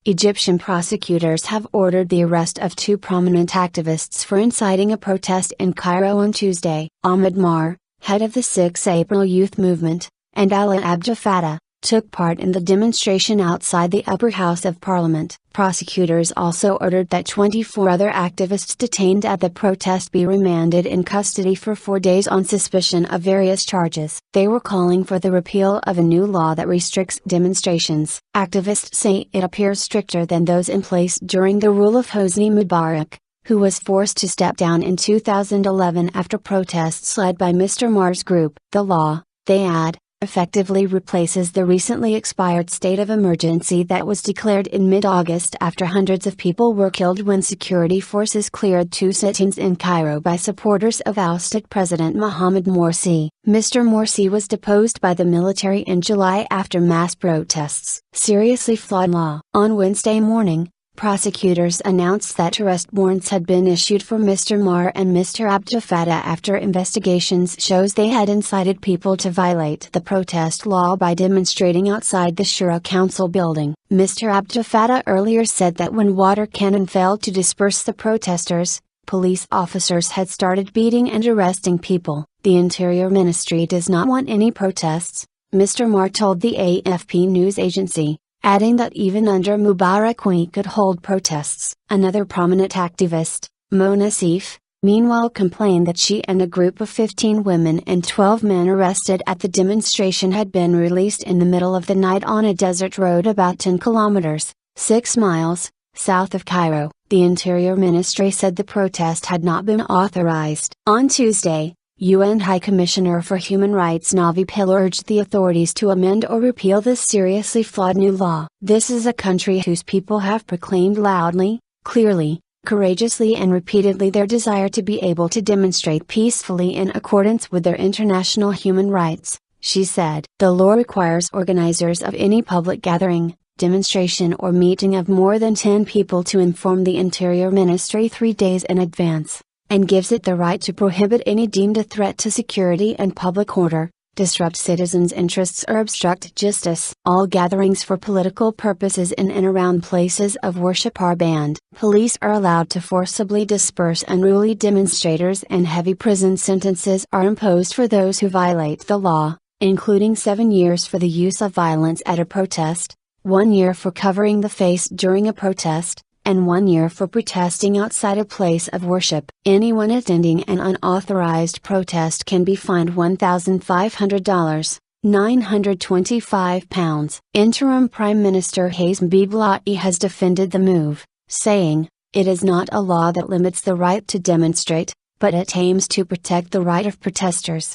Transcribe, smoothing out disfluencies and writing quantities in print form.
Egyptian prosecutors have ordered the arrest of two prominent activists for inciting a protest in Cairo on Tuesday. Ahmed Maher, head of the 6 April Youth Movement, and Alaa Abdul Fattah, took part in the demonstration outside the upper house of parliament. Prosecutors also ordered that 24 other activists detained at the protest be remanded in custody for 4 days on suspicion of various charges. They were calling for the repeal of a new law that restricts demonstrations. Activists say it appears stricter than those in place during the rule of Hosni Mubarak, who was forced to step down in 2011 after protests led by Mr Maher's group. The law, they add, effectively replaces the recently expired state of emergency that was declared in mid-August after hundreds of people were killed when security forces cleared 2 sit-ins in Cairo by supporters of ousted President Mohammed Morsi. Mr Morsi was deposed by the military in July after mass protests. Seriously flawed law. On Wednesday morning, prosecutors announced that arrest warrants had been issued for Mr Maher and Mr Abdul Fattah after investigations shows they had incited people to violate the protest law by demonstrating outside the Shura Council building. Mr Abdul Fattah earlier said that when water cannon failed to disperse the protesters, police officers had started beating and arresting people. The Interior Ministry does not want any protests, Mr Maher told the AFP news agency, adding that even under Mubarak we could hold protests. Another prominent activist, Mona Seif, meanwhile complained that she and a group of 15 women and 12 men arrested at the demonstration had been released in the middle of the night on a desert road about 10 kilometers, 6 miles, south of Cairo. The Interior Ministry said the protest had not been authorized. On Tuesday, UN High Commissioner for Human Rights Navi Pillay urged the authorities to amend or repeal this seriously flawed new law. This is a country whose people have proclaimed loudly, clearly, courageously and repeatedly their desire to be able to demonstrate peacefully in accordance with their international human rights, she said. The law requires organizers of any public gathering, demonstration or meeting of more than 10 people to inform the Interior Ministry 3 days in advance, and gives it the right to prohibit any deemed a threat to security and public order, disrupt citizens' interests or obstruct justice. All gatherings for political purposes in and around places of worship are banned. Police are allowed to forcibly disperse unruly demonstrators and heavy prison sentences are imposed for those who violate the law, including 7 years for the use of violence at a protest, 1 year for covering the face during a protest, and 1 year for protesting outside a place of worship. Anyone attending an unauthorized protest can be fined $1,500, £925. Interim Prime Minister Hosni Mubarak has defended the move, saying, "It is not a law that limits the right to demonstrate, but it aims to protect the right of protesters."